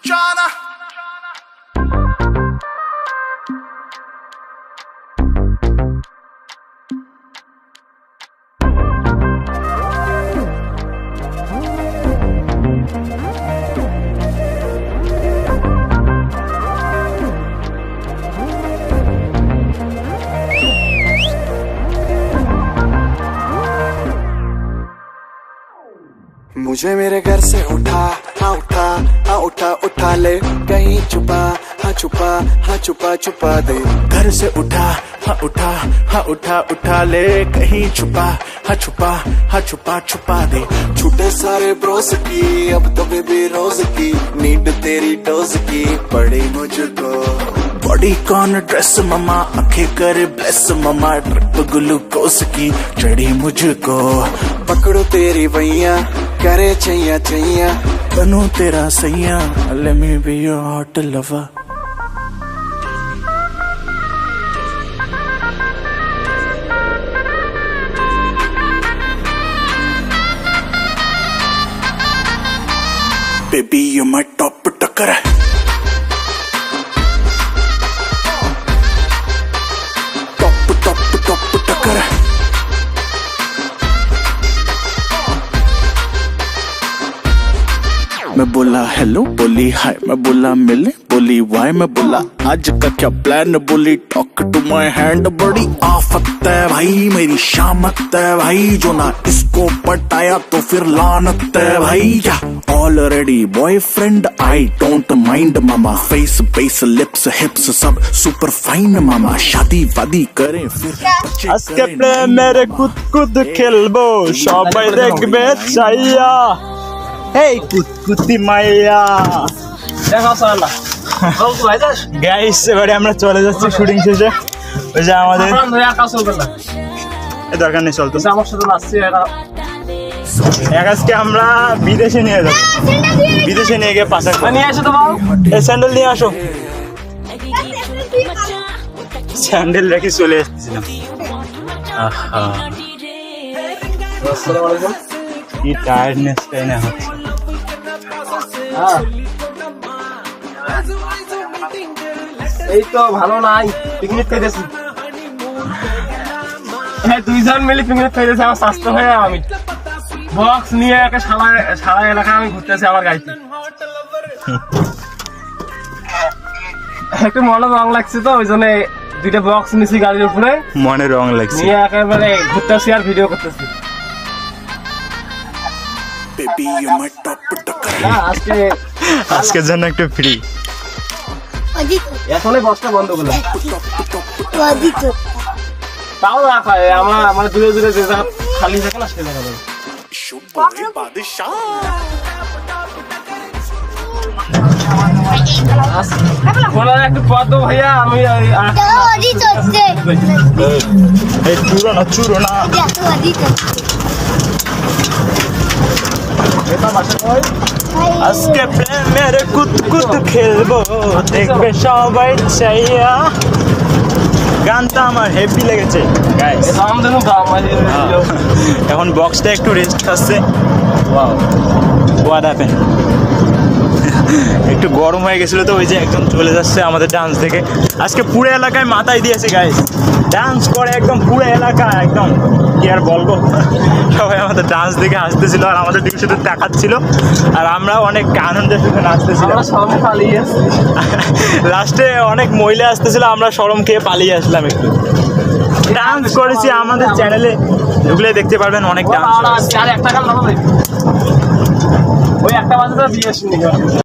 Chana. मुझे मेरे घर से उठा, हाँ उठा, हाँ उठा उठा ले, कहीं छुपा, हाँ छुपा, हाँ छुपा छुपा दे। घर से उठा, हाँ उठा, हाँ उठा उठा ले, कहीं छुपा, हाँ छुपा, हाँ छुपा छुपा दे। छूटे सारे ब्रोस की, अब तो बेबी रोज की, नीड तेरी डोज की पड़ी मुझको। बॉडी कॉन ड्रेस ममा, आंखें करे ब्लेस ममा, ट्रिप ग्लूकोस की चढ़ी मुझको। पकड़ो तेरी भैया, करे छैया छैया, बनू तेरा सैया, let me be your hot lover। Baby you're my top टक्कर है। टॉप टक्कर है। मैं बोला हेलो, बोली हाय, मैं बोला मिले, बोली वाई, मैं बोला आज का क्या प्लान, बोली टॉक टू माय हैंड। बड़ी आफत है भाई मेरी शामत है भाई, जो ना इसको पटाया तो फिर लानत है भाई। Already boyfriend I don't mind mama, phase base lips हिप्स सब सुपर फाइन मामा, शादी वादी करें फिर আজকে প্রেমের কুতকুত খেলবো, সবাই দেখবে চাইয়া, এই কুতকুতি মাইয়া। গাইস এবারে আমরা চলে যাচ্ছি শুটিং শেষে। ওই যে আমাদের দরকার নেই, চলতো আজকে আমরা বিদেশে নিয়ে যাবো, বিদেশে নিয়ে গিয়ে পাশা নিয়ে আসো। তো এই স্যান্ডেল নিয়ে আসো, স্যান্ডেল রেখে চলে এসেছিলাম। কি টায়ার্ডনেস তাই না হচ্ছে। এই তো ভালো নাই, পিকনিক খাইতেছি। হ্যাঁ দুইজন মিলে পিকনিক খাইতেছি, আমার স্বাস্থ্য হয়ে আমি বক্স নিয়ে একটা সারা এলাকা আমি ঘুরতেছি আমার গাড়িতে। একটু মনে রং লাগছে তো, ওই জন্য দুইটা বক্স নিছি গাড়ির উপরে, মনে রং লাগছে, নিয়ে একেবারে ঘুরতেছি আর ভিডিও করতেছি। আজকের জন্য একটু ফ্রি। এখনই বক্সটা বন্ধ করলাম, তাও রাখা আমরা মানে দূরে দূরে যে জায়গা খালি থাকে না সে জায়গা যাবে। একটু পদ দো ভাইয়া, আমি চুরো না আজকে প্রেমের কুতকুত খেলবো, দেখবে সবাই চাইয়া। গানটা আমার হেভি লেগেছে গাইস। এখন বক্সটা একটু রেস্ট খাচ্ছে। হোয়াট হ্যাপেন, একটু গরম হয়ে গেছিল তো, ওই যে একদম চলে যাচ্ছে আমাদের ডান্স দেখে। আজকে পুরো এলাকায় মাথায় দিয়েছে গাইস, ডান্স করে একদম পুরো এলাকা, একদম কি আর বলবো। সবাই আমাদের ডান্স দেখে হাসতেছিল আর আমাদের দিকে শুধু তাকাচ্ছিল, আর আমরা অনেক আনন্দের সাথে নাচতেছিলাম। লাস্টে অনেক মহিলা আসতেছিল, আমরা শরম খেয়ে পালিয়ে আসলাম। একটু ডান্স করেছি, আমাদের চ্যানেলে ঢুকলে দেখতে পারবেন অনেক ডান্স। ওই একটা বাজে দিয়ে আসুন।